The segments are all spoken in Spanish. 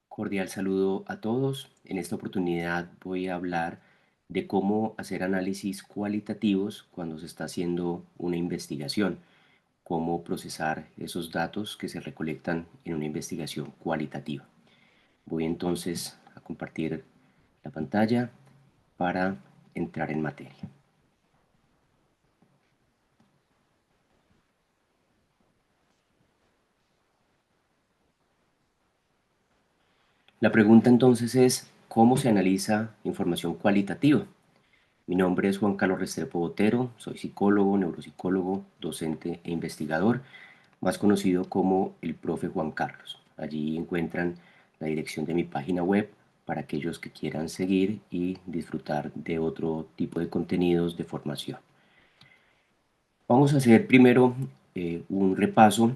Cordial saludo a todos. En esta oportunidad voy a hablar de cómo hacer análisis cualitativos cuando se está haciendo una investigación, cómo procesar esos datos que se recolectan en una investigación cualitativa. Voy entonces a compartir la pantalla para entrar en materia. La pregunta entonces es, ¿cómo se analiza información cualitativa? Mi nombre es Juan Carlos Restrepo Botero, soy psicólogo, neuropsicólogo, docente e investigador, más conocido como el profe Juan Carlos. Allí encuentran la dirección de mi página web para aquellos que quieran seguir y disfrutar de otro tipo de contenidos de formación. Vamos a hacer primero un repaso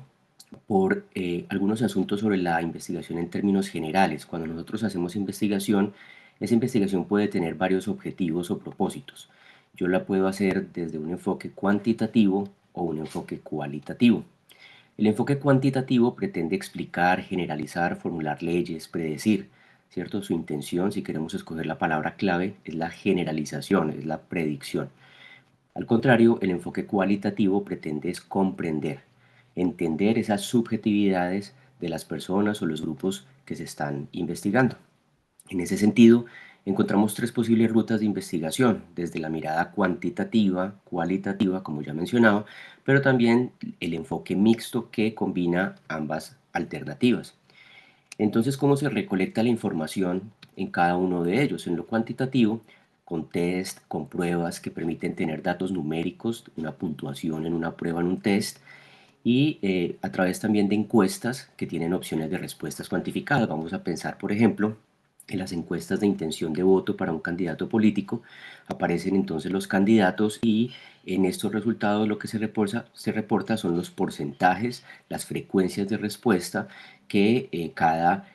por algunos asuntos sobre la investigación en términos generales. Cuando nosotros hacemos investigación, esa investigación puede tener varios objetivos o propósitos. Yo la puedo hacer desde un enfoque cuantitativo o un enfoque cualitativo. El enfoque cuantitativo pretende explicar, generalizar, formular leyes, predecir, ¿cierto? Su intención, si queremos escoger la palabra clave, es la generalización, es la predicción. Al contrario, el enfoque cualitativo pretende es comprender, entender esas subjetividades de las personas o los grupos que se están investigando. En ese sentido, encontramos tres posibles rutas de investigación, desde la mirada cuantitativa, cualitativa, como ya mencionaba, pero también el enfoque mixto que combina ambas alternativas. Entonces, ¿cómo se recolecta la información en cada uno de ellos? En lo cuantitativo, con test, con pruebas que permiten tener datos numéricos, una puntuación en una prueba, en un test, y a través también de encuestas que tienen opciones de respuestas cuantificadas. Vamos a pensar, por ejemplo, en las encuestas de intención de voto para un candidato político. Aparecen entonces los candidatos y en estos resultados lo que se reporta son los porcentajes, las frecuencias de respuesta que cada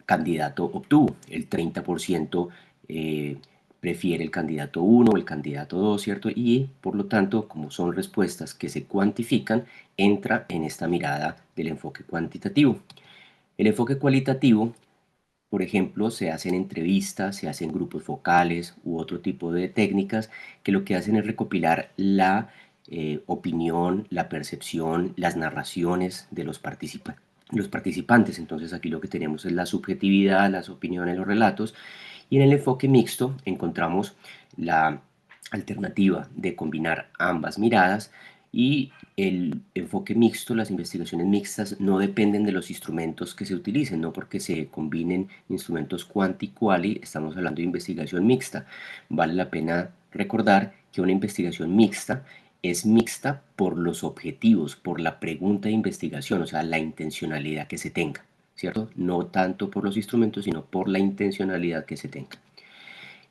candidato obtuvo. El 30% prefiere el candidato uno o el candidato 2, ¿cierto? Y por lo tanto, como son respuestas que se cuantifican, entra en esta mirada del enfoque cuantitativo. El enfoque cualitativo, por ejemplo, se hacen entrevistas, se hacen grupos focales u otro tipo de técnicas que lo que hacen es recopilar la opinión, la percepción, las narraciones de los participantes. Entonces aquí lo que tenemos es la subjetividad, las opiniones, los relatos. Y en el enfoque mixto encontramos la alternativa de combinar ambas miradas y el enfoque mixto, las investigaciones mixtas no dependen de los instrumentos que se utilicen, no porque se combinen instrumentos quanti quali, estamos hablando de investigación mixta. Vale la pena recordar que una investigación mixta es mixta por los objetivos, por la pregunta de investigación, o sea, la intencionalidad que se tenga, ¿cierto? No tanto por los instrumentos, sino por la intencionalidad que se tenga.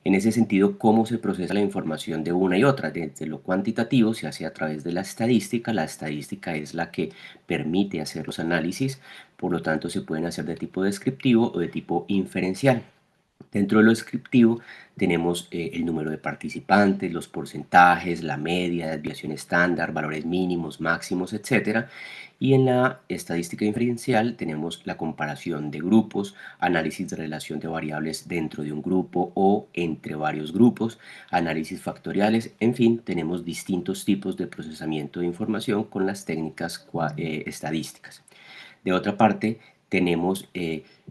En ese sentido, ¿cómo se procesa la información de una y otra? Desde lo cuantitativo se hace a través de la estadística. La estadística es la que permite hacer los análisis, por lo tanto se pueden hacer de tipo descriptivo o de tipo inferencial. Dentro de lo descriptivo tenemos el número de participantes, los porcentajes, la media, desviación estándar, valores mínimos, máximos, etcétera. Y en la estadística inferencial tenemos la comparación de grupos, análisis de relación de variables dentro de un grupo o entre varios grupos, análisis factoriales, en fin, tenemos distintos tipos de procesamiento de información con las técnicas estadísticas. De otra parte, tenemos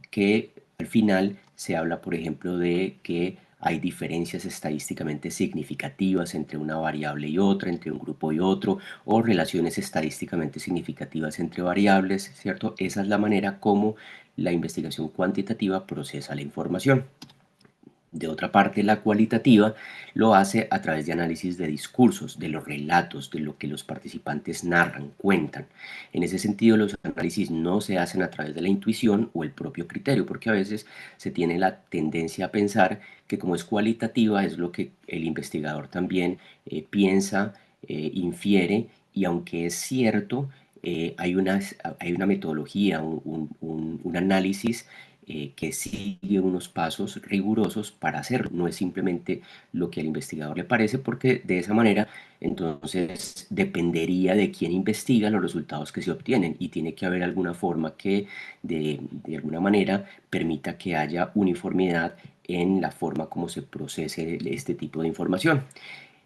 que al final se habla, por ejemplo, de que hay diferencias estadísticamente significativas entre una variable y otra, entre un grupo y otro, o relaciones estadísticamente significativas entre variables, ¿cierto? Esa es la manera como la investigación cuantitativa procesa la información. De otra parte, la cualitativa lo hace a través de análisis de discursos, de los relatos, de lo que los participantes narran, cuentan. En ese sentido, los análisis no se hacen a través de la intuición o el propio criterio, porque a veces se tiene la tendencia a pensar que como es cualitativa es lo que el investigador también piensa, infiere, y aunque es cierto, hay una metodología, un análisis que sigue unos pasos rigurosos para hacerlo. No es simplemente lo que al investigador le parece, porque de esa manera entonces dependería de quién investiga los resultados que se obtienen, y tiene que haber alguna forma que de alguna manera permita que haya uniformidad en la forma como se procese este tipo de información.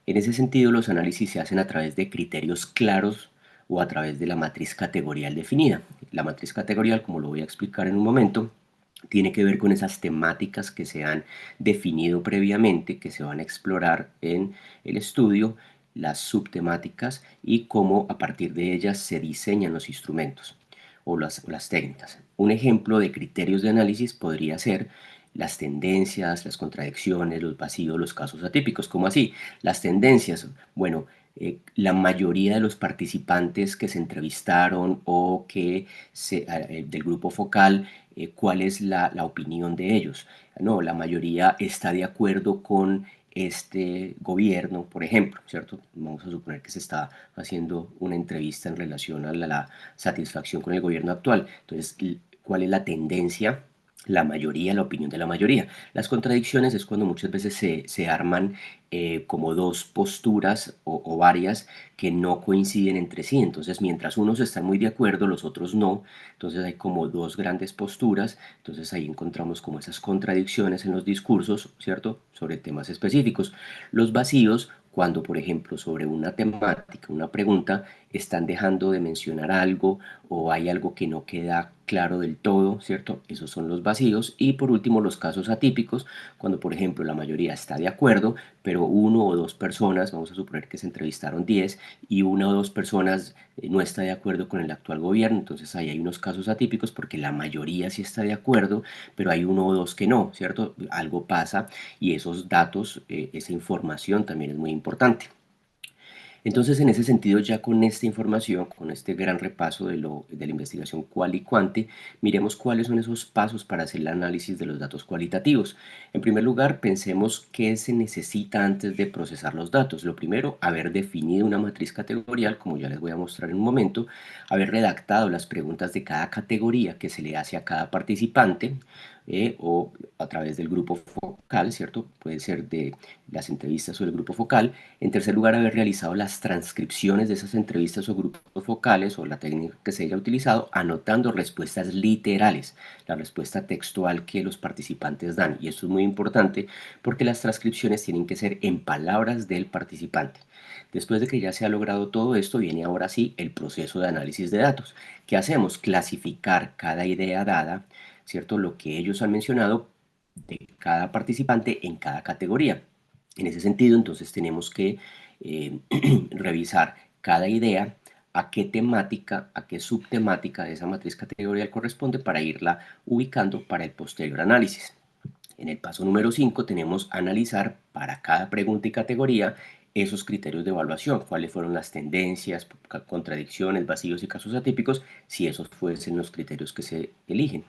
En ese sentido, los análisis se hacen a través de criterios claros o a través de la matriz categorial definida. La matriz categorial, como lo voy a explicar en un momento, tiene que ver con esas temáticas que se han definido previamente, que se van a explorar en el estudio, las subtemáticas y cómo a partir de ellas se diseñan los instrumentos o las técnicas. Un ejemplo de criterios de análisis podría ser las tendencias, las contradicciones, los vacíos, los casos atípicos. ¿Cómo así? Las tendencias, bueno, la mayoría de los participantes que se entrevistaron o del grupo focal, cuál es la opinión de ellos. No, la mayoría está de acuerdo con este gobierno, por ejemplo, ¿cierto? Vamos a suponer que se está haciendo una entrevista en relación a la satisfacción con el gobierno actual. Entonces, ¿cuál es la tendencia? La mayoría, la opinión de la mayoría. Las contradicciones es cuando muchas veces se arman como dos posturas o varias que no coinciden entre sí. Entonces, mientras unos están muy de acuerdo, los otros no. Entonces hay como dos grandes posturas. Entonces ahí encontramos como esas contradicciones en los discursos, ¿cierto? Sobre temas específicos. Los vacíos, cuando por ejemplo sobre una temática, una pregunta, están dejando de mencionar algo o hay algo que no queda claro del todo, ¿cierto? Esos son los vacíos. Y por último, los casos atípicos, cuando por ejemplo la mayoría está de acuerdo, pero uno o dos personas, vamos a suponer que se entrevistaron 10, y una o dos personas no está de acuerdo con el actual gobierno. Entonces ahí hay unos casos atípicos porque la mayoría sí está de acuerdo, pero hay uno o dos que no, ¿cierto? Algo pasa, y esos datos, esa información también es muy importante. Entonces, en ese sentido, ya con esta información, con este gran repaso de la investigación cual y cuante, miremos cuáles son esos pasos para hacer el análisis de los datos cualitativos. En primer lugar, pensemos qué se necesita antes de procesar los datos. Lo primero, haber definido una matriz categorial, como ya les voy a mostrar en un momento, haber redactado las preguntas de cada categoría que se le hace a cada participante, o a través del grupo focal, ¿cierto? Puede ser de las entrevistas o del grupo focal. En tercer lugar, haber realizado las transcripciones de esas entrevistas o grupos focales o la técnica que se haya utilizado, anotando respuestas literales, la respuesta textual que los participantes dan. Y esto es muy importante porque las transcripciones tienen que ser en palabras del participante. Después de que ya se ha logrado todo esto, viene ahora sí el proceso de análisis de datos. ¿Qué hacemos? Clasificar cada idea dada, ¿cierto? Lo que ellos han mencionado de cada participante en cada categoría. En ese sentido, entonces tenemos que revisar cada idea, a qué temática, a qué subtemática de esa matriz categorial corresponde, para irla ubicando para el posterior análisis. En el paso número 5 tenemos analizar para cada pregunta y categoría esos criterios de evaluación, cuáles fueron las tendencias, contradicciones, vacíos y casos atípicos, si esos fuesen los criterios que se eligen.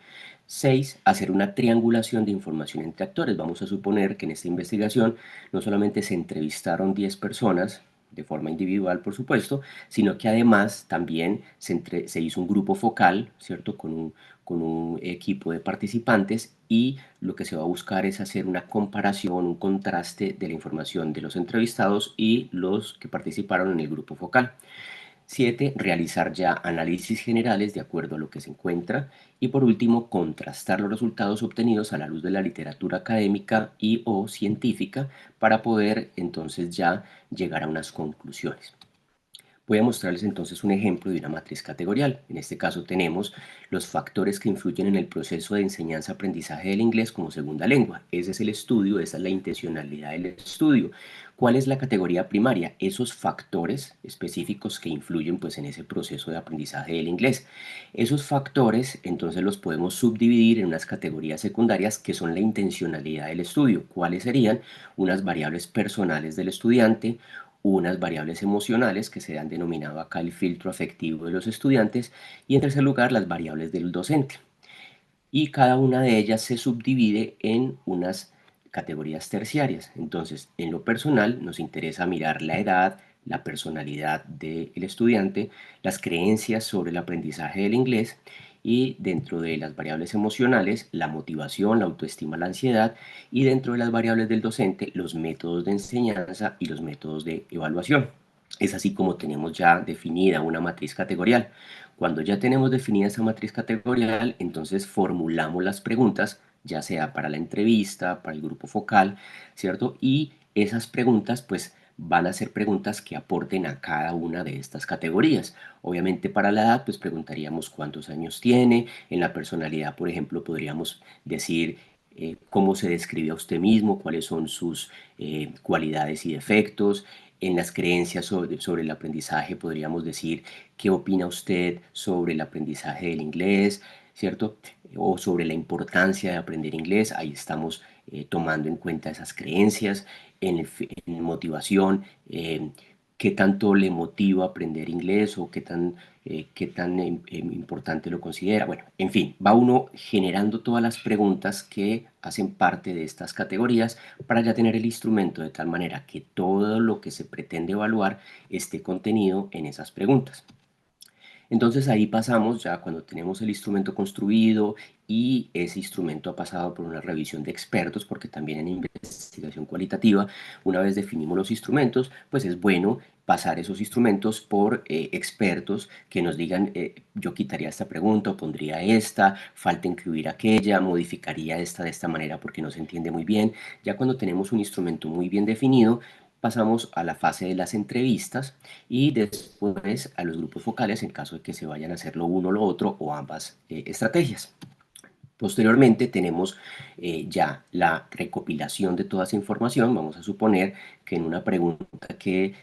6. Hacer una triangulación de información entre actores. Vamos a suponer que en esta investigación no solamente se entrevistaron 10 personas, de forma individual, por supuesto, sino que además también se hizo un grupo focal, ¿cierto? Con un equipo de participantes, y lo que se va a buscar es hacer una comparación, un contraste de la información de los entrevistados y los que participaron en el grupo focal. 7. Realizar ya análisis generales de acuerdo a lo que se encuentra. Y por último, contrastar los resultados obtenidos a la luz de la literatura académica y o científica para poder entonces ya llegar a unas conclusiones. Voy a mostrarles entonces un ejemplo de una matriz categorial. En este caso tenemos los factores que influyen en el proceso de enseñanza-aprendizaje del inglés como segunda lengua. Ese es el estudio, esa es la intencionalidad del estudio. ¿Cuál es la categoría primaria? Esos factores específicos que influyen pues en ese proceso de aprendizaje del inglés. Esos factores entonces los podemos subdividir en unas categorías secundarias que son la intencionalidad del estudio. ¿Cuáles serían? Unas variables personales del estudiante, unas variables emocionales que se han denominado acá el filtro afectivo de los estudiantes, y en tercer lugar las variables del docente. Y cada una de ellas se subdivide en unas categorías terciarias. Entonces, en lo personal nos interesa mirar la edad, la personalidad del estudiante, las creencias sobre el aprendizaje del inglés y dentro de las variables emocionales, la motivación, la autoestima, la ansiedad y dentro de las variables del docente, los métodos de enseñanza y los métodos de evaluación. Es así como tenemos ya definida una matriz categorial. Cuando ya tenemos definida esa matriz categorial, entonces formulamos las preguntas, ya sea para la entrevista, para el grupo focal, ¿cierto? Y esas preguntas, pues, van a ser preguntas que aporten a cada una de estas categorías. Obviamente para la edad, pues preguntaríamos cuántos años tiene. En la personalidad, por ejemplo, podríamos decir cómo se describe a usted mismo, cuáles son sus cualidades y defectos. En las creencias sobre el aprendizaje podríamos decir qué opina usted sobre el aprendizaje del inglés, ¿cierto? O sobre la importancia de aprender inglés. Ahí estamos tomando en cuenta esas creencias. En motivación, qué tanto le motiva aprender inglés o qué tan importante lo considera. Bueno, en fin, va uno generando todas las preguntas que hacen parte de estas categorías para ya tener el instrumento de tal manera que todo lo que se pretende evaluar esté contenido en esas preguntas. Entonces ahí pasamos ya cuando tenemos el instrumento construido y ese instrumento ha pasado por una revisión de expertos, porque también en investigación cualitativa, una vez definimos los instrumentos, pues es bueno pasar esos instrumentos por expertos que nos digan, yo quitaría esta pregunta o pondría esta, falta incluir aquella, modificaría esta de esta manera porque no se entiende muy bien. Ya cuando tenemos un instrumento muy bien definido, pasamos a la fase de las entrevistas y después a los grupos focales en caso de que se vayan a hacer lo uno o lo otro o ambas estrategias. Posteriormente tenemos ya la recopilación de toda esa información. Vamos a suponer que en una pregunta que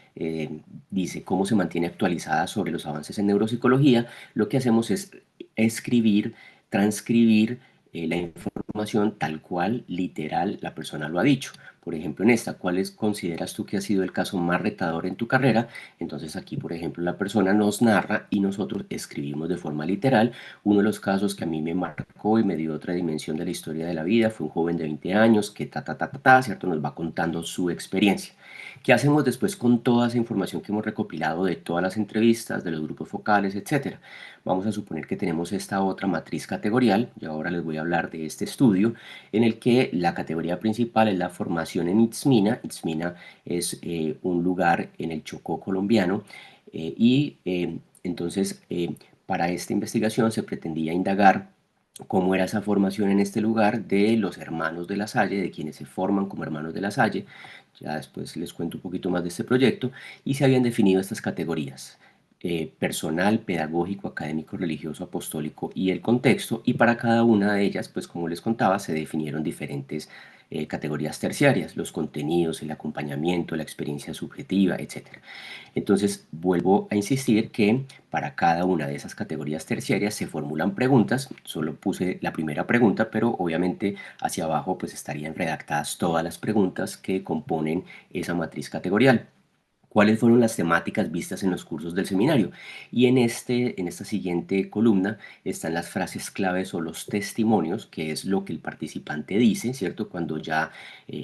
dice cómo se mantiene actualizada sobre los avances en neuropsicología, lo que hacemos es escribir, transcribir la información tal cual, literal, la persona lo ha dicho. Por ejemplo, en esta, ¿cuál consideras tú que ha sido el caso más retador en tu carrera? Entonces aquí, por ejemplo, la persona nos narra y nosotros escribimos de forma literal. Uno de los casos que a mí me marcó y me dio otra dimensión de la historia de la vida fue un joven de 20 años que ¿cierto? Nos va contando su experiencia. ¿Qué hacemos después con toda esa información que hemos recopilado de todas las entrevistas, de los grupos focales, etcétera? Vamos a suponer que tenemos esta otra matriz categorial, y ahora les voy a hablar de este estudio, en el que la categoría principal es la formación en Itzmina. Itzmina es un lugar en el Chocó colombiano entonces para esta investigación se pretendía indagar cómo era esa formación en este lugar de los hermanos de La Salle, de quienes se forman como hermanos de La Salle. Ya después les cuento un poquito más de este proyecto y se habían definido estas categorías. Personal, pedagógico, académico, religioso, apostólico y el contexto, y para cada una de ellas, pues como les contaba, se definieron diferentes categorías terciarias, los contenidos, el acompañamiento, la experiencia subjetiva, etcétera. Entonces, vuelvo a insistir que para cada una de esas categorías terciarias se formulan preguntas. Solo puse la primera pregunta, pero obviamente hacia abajo pues estarían redactadas todas las preguntas que componen esa matriz categorial. ¿Cuáles fueron las temáticas vistas en los cursos del seminario? Y en esta siguiente columna están las frases claves o los testimonios, que es lo que el participante dice, ¿cierto? Cuando ya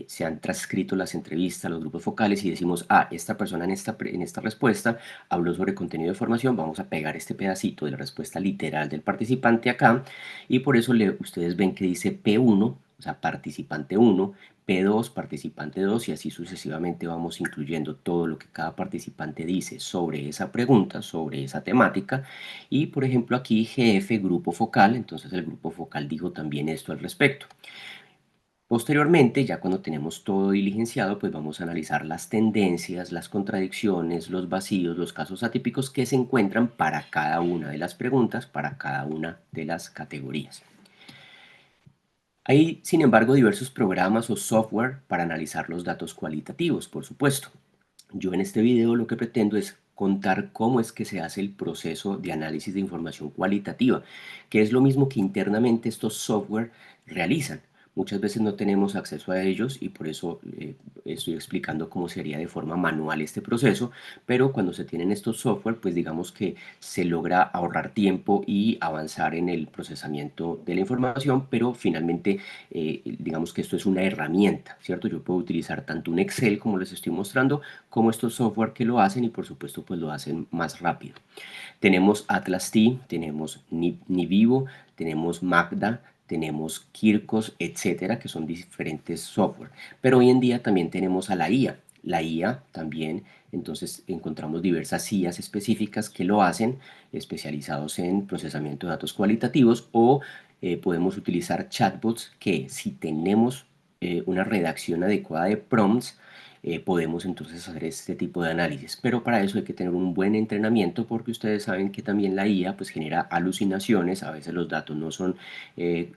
se han transcrito las entrevistas, los grupos focales y decimos, ah, esta persona en esta respuesta habló sobre contenido de formación, vamos a pegar este pedacito de la respuesta literal del participante acá y por eso ustedes ven que dice P1, o sea, participante 1, P2, participante 2 y así sucesivamente vamos incluyendo todo lo que cada participante dice sobre esa pregunta, sobre esa temática. Y por ejemplo aquí GF, grupo focal, entonces el grupo focal dijo también esto al respecto. Posteriormente, ya cuando tenemos todo diligenciado, pues vamos a analizar las tendencias, las contradicciones, los vacíos, los casos atípicos que se encuentran para cada una de las preguntas, para cada una de las categorías. Hay, sin embargo, diversos programas o software para analizar los datos cualitativos, por supuesto. Yo en este video lo que pretendo es contar cómo es que se hace el proceso de análisis de información cualitativa, que es lo mismo que internamente estos software realizan. Muchas veces no tenemos acceso a ellos y por eso estoy explicando cómo sería de forma manual este proceso, pero cuando se tienen estos software, pues digamos que se logra ahorrar tiempo y avanzar en el procesamiento de la información, pero finalmente digamos que esto es una herramienta, ¿cierto? Yo puedo utilizar tanto un Excel como les estoy mostrando, como estos software que lo hacen y por supuesto pues lo hacen más rápido. Tenemos Atlas T, tenemos Nivivo, tenemos Magda, tenemos Kirkos, etcétera, que son diferentes software. Pero hoy en día también tenemos a la IA. La IA también, entonces encontramos diversas IAs específicas que lo hacen, especializados en procesamiento de datos cualitativos, o podemos utilizar chatbots que si tenemos una redacción adecuada de prompts, podemos entonces hacer este tipo de análisis. Pero para eso hay que tener un buen entrenamiento porque ustedes saben que también la IA pues genera alucinaciones, a veces los datos no son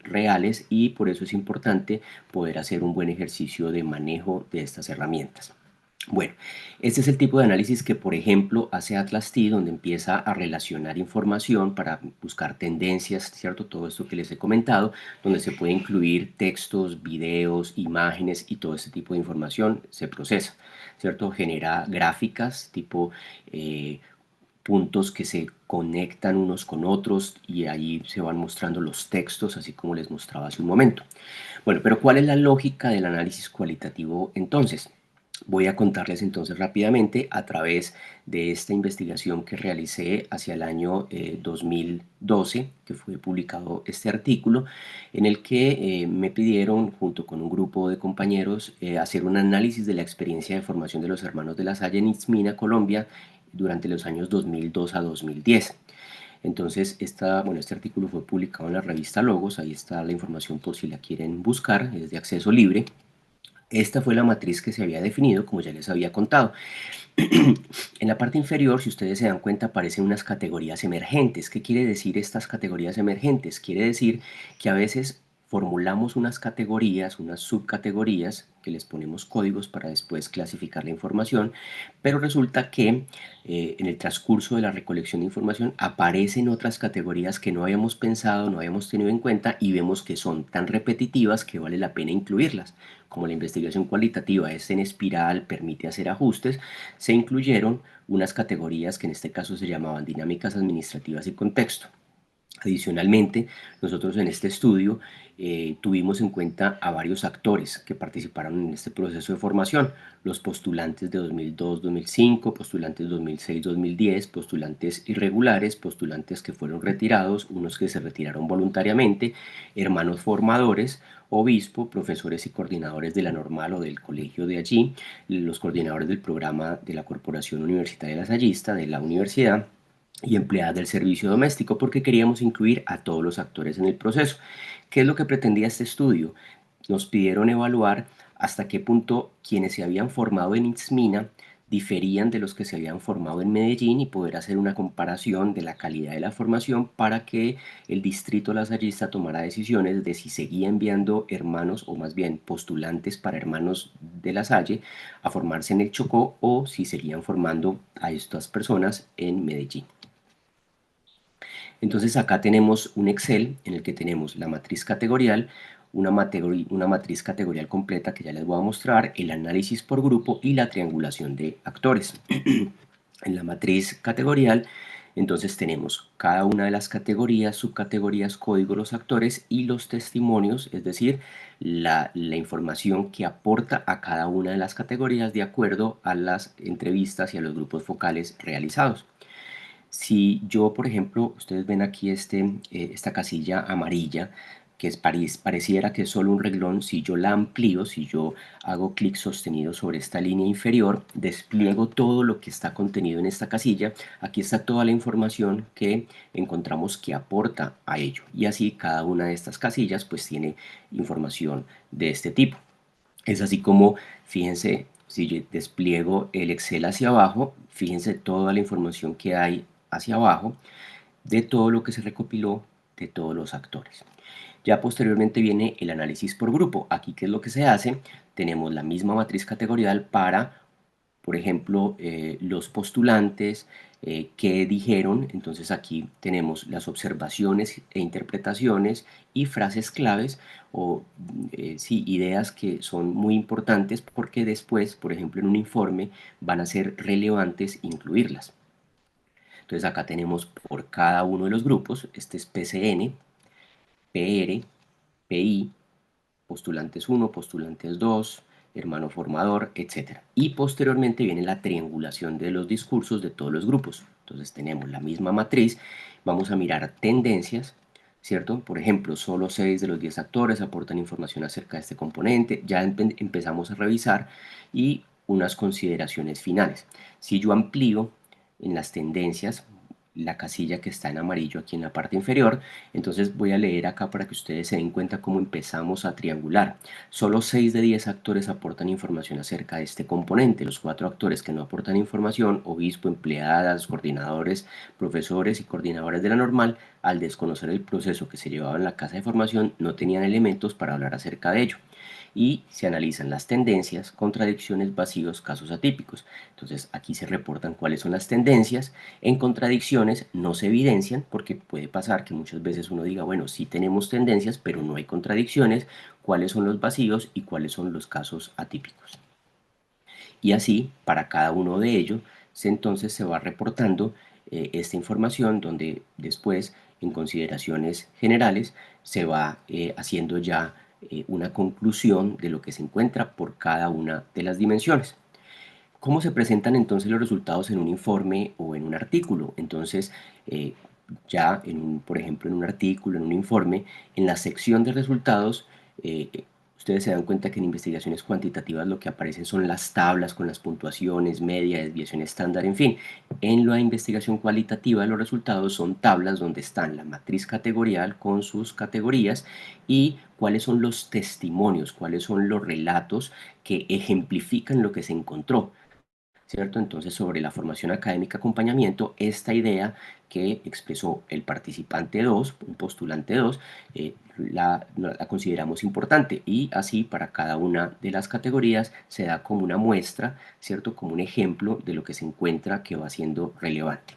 reales y por eso es importante poder hacer un buen ejercicio de manejo de estas herramientas. Bueno, este es el tipo de análisis que, por ejemplo, hace Atlas T, donde empieza a relacionar información para buscar tendencias, ¿cierto? Todo esto que les he comentado, donde se puede incluir textos, videos, imágenes y todo este tipo de información se procesa, ¿cierto? Genera gráficas tipo puntos que se conectan unos con otros y ahí se van mostrando los textos, así como les mostraba hace un momento. Bueno, pero ¿cuál es la lógica del análisis cualitativo entonces? Voy a contarles entonces rápidamente a través de esta investigación que realicé hacia el año 2012, que fue publicado este artículo, en el que me pidieron, junto con un grupo de compañeros, hacer un análisis de la experiencia de formación de los hermanos de la Salle en Itzmina, Colombia, durante los años 2002 a 2010. Entonces, este artículo fue publicado en la revista Logos, ahí está la información por si la quieren buscar, es de acceso libre. Esta fue la matriz que se había definido, como ya les había contado. En la parte inferior, si ustedes se dan cuenta, aparecen unas categorías emergentes. ¿Qué quiere decir estas categorías emergentes? Quiere decir que a veces formulamos unas categorías, unas subcategorías, que les ponemos códigos para después clasificar la información, pero resulta que en el transcurso de la recolección de información aparecen otras categorías que no habíamos pensado, no habíamos tenido en cuenta y vemos que son tan repetitivas que vale la pena incluirlas. Como la investigación cualitativa es en espiral, permite hacer ajustes, se incluyeron unas categorías que en este caso se llamaban dinámicas administrativas y contexto. Adicionalmente, nosotros en este estudio tuvimos en cuenta a varios actores que participaron en este proceso de formación, los postulantes de 2002-2005, postulantes 2006-2010, postulantes irregulares, postulantes que fueron retirados, unos que se retiraron voluntariamente, hermanos formadores, obispo, profesores y coordinadores de la normal o del colegio de allí, los coordinadores del programa de la Corporación Universitaria Lasallista, de la universidad, y empleadas del servicio doméstico, porque queríamos incluir a todos los actores en el proceso. ¿Qué es lo que pretendía este estudio? Nos pidieron evaluar hasta qué punto quienes se habían formado en Itzmina diferían de los que se habían formado en Medellín y poder hacer una comparación de la calidad de la formación para que el distrito lasallista tomara decisiones de si seguía enviando hermanos o más bien postulantes para hermanos de la Salle a formarse en el Chocó o si seguían formando a estas personas en Medellín. Entonces acá tenemos un Excel en el que tenemos la matriz categorial, una matriz categorial completa que ya les voy a mostrar, el análisis por grupo y la triangulación de actores. En la matriz categorial, entonces tenemos cada una de las categorías, subcategorías, código, los actores y los testimonios, es decir, la información que aporta a cada una de las categorías de acuerdo a las entrevistas y a los grupos focales realizados. Si yo, por ejemplo, ustedes ven aquí esta casilla amarilla, que pareciera que es solo un reglón, si yo la amplío, si yo hago clic sostenido sobre esta línea inferior, despliego todo lo que está contenido en esta casilla. Aquí está toda la información que encontramos que aporta a ello. Y así cada una de estas casillas pues tiene información de este tipo. Es así como, fíjense, si yo despliego el Excel hacia abajo, fíjense toda la información que hay hacia abajo de todo lo que se recopiló de todos los actores. Ya posteriormente viene el análisis por grupo. Aquí, ¿qué es lo que se hace? Tenemos la misma matriz categorial para, por ejemplo, los postulantes, qué dijeron. Entonces aquí tenemos las observaciones e interpretaciones y frases claves o sí, ideas que son muy importantes porque después, por ejemplo, en un informe van a ser relevantes incluirlas. Entonces acá tenemos por cada uno de los grupos, este es PCN, PR, PI, postulantes 1, postulantes 2, hermano formador, etcétera. Y posteriormente viene la triangulación de los discursos de todos los grupos. Entonces tenemos la misma matriz, vamos a mirar tendencias, ¿cierto? Por ejemplo, solo 6 de los 10 actores aportan información acerca de este componente, ya empezamos a revisar y unas consideraciones finales. Si yo amplío en las tendencias, la casilla que está en amarillo aquí en la parte inferior, entonces voy a leer acá para que ustedes se den cuenta cómo empezamos a triangular. Solo 6 de 10 actores aportan información acerca de este componente. Los 4 actores que no aportan información, obispo, empleadas, coordinadores, profesores y coordinadores de la normal, al desconocer el proceso que se llevaba en la casa de formación, no tenían elementos para hablar acerca de ello. Y se analizan las tendencias, contradicciones, vacíos, casos atípicos. Entonces aquí se reportan cuáles son las tendencias. En contradicciones no se evidencian porque puede pasar que muchas veces uno diga, bueno, sí tenemos tendencias, pero no hay contradicciones, cuáles son los vacíos y cuáles son los casos atípicos. Y así, para cada uno de ellos, entonces se va reportando esta información donde después, en consideraciones generales, se va haciendo ya una conclusión de lo que se encuentra por cada una de las dimensiones. ¿Cómo se presentan entonces los resultados en un informe o en un artículo? Entonces, eh, ya, por ejemplo, en un artículo, en un informe, en la sección de resultados, ustedes se dan cuenta que en investigaciones cuantitativas lo que aparecen son las tablas con las puntuaciones, media, desviación estándar, en fin. En la investigación cualitativa, los resultados son tablas donde están la matriz categorial con sus categorías y cuáles son los testimonios, cuáles son los relatos que ejemplifican lo que se encontró. ¿Cierto? Entonces, sobre la formación académica acompañamiento, esta idea que expresó el participante 2, un postulante 2, la consideramos importante y así para cada una de las categorías se da como una muestra, ¿cierto? Como un ejemplo de lo que se encuentra que va siendo relevante.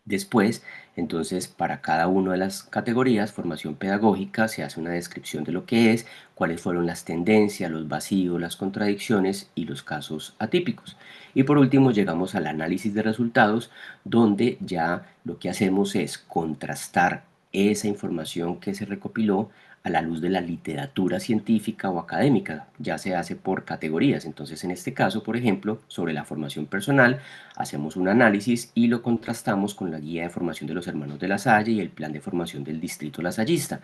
Después, entonces, para cada una de las categorías, formación pedagógica, se hace una descripción de lo que es, cuáles fueron las tendencias, los vacíos, las contradicciones y los casos atípicos. Y por último, llegamos al análisis de resultados, donde ya lo que hacemos es contrastar esa información que se recopiló a la luz de la literatura científica o académica, ya se hace por categorías. Entonces, en este caso, por ejemplo, sobre la formación personal, hacemos un análisis y lo contrastamos con la guía de formación de los hermanos de la Salle y el plan de formación del distrito lasallista,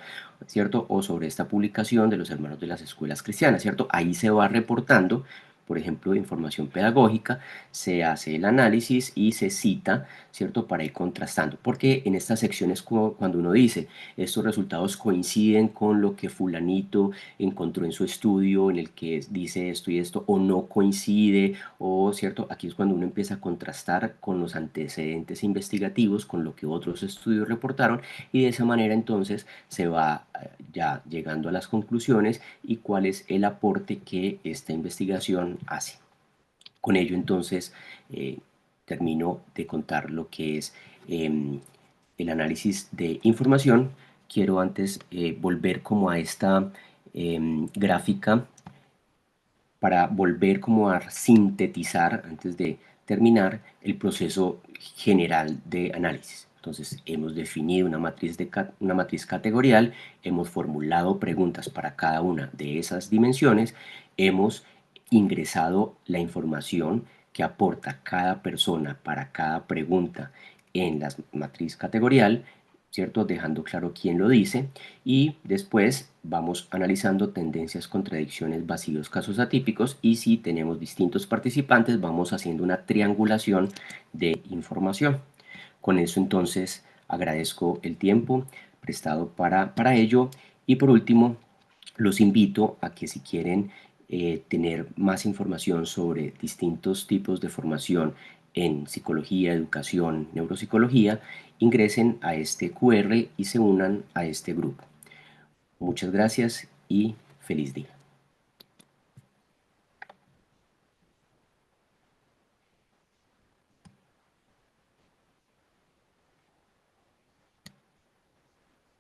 ¿cierto? O sobre esta publicación de los hermanos de las escuelas cristianas, ¿cierto? Ahí se va reportando, por ejemplo, información pedagógica, se hace el análisis y se cita, ¿cierto? Para ir contrastando, porque en estas secciones cuando uno dice, estos resultados coinciden con lo que fulanito encontró en su estudio, en el que dice esto y esto, o no coincide, o cierto, aquí es cuando uno empieza a contrastar con los antecedentes investigativos, con lo que otros estudios reportaron, y de esa manera entonces se va ya llegando a las conclusiones y cuál es el aporte que esta investigación hace. Con ello entonces eh, termino de contar lo que es el análisis de información. Quiero antes volver como a esta gráfica para volver como a sintetizar, antes de terminar, el proceso general de análisis. Entonces, hemos definido una matriz categorial, hemos formulado preguntas para cada una de esas dimensiones, hemos ingresado la información que aporta cada persona para cada pregunta en la matriz categorial, ¿cierto? Dejando claro quién lo dice y después vamos analizando tendencias, contradicciones, vacíos, casos atípicos y si tenemos distintos participantes vamos haciendo una triangulación de información. Con eso entonces agradezco el tiempo prestado para ello y por último los invito a que si quieren tener más información sobre distintos tipos de formación en psicología, educación, neuropsicología, ingresen a este QR y se unan a este grupo. Muchas gracias y feliz día.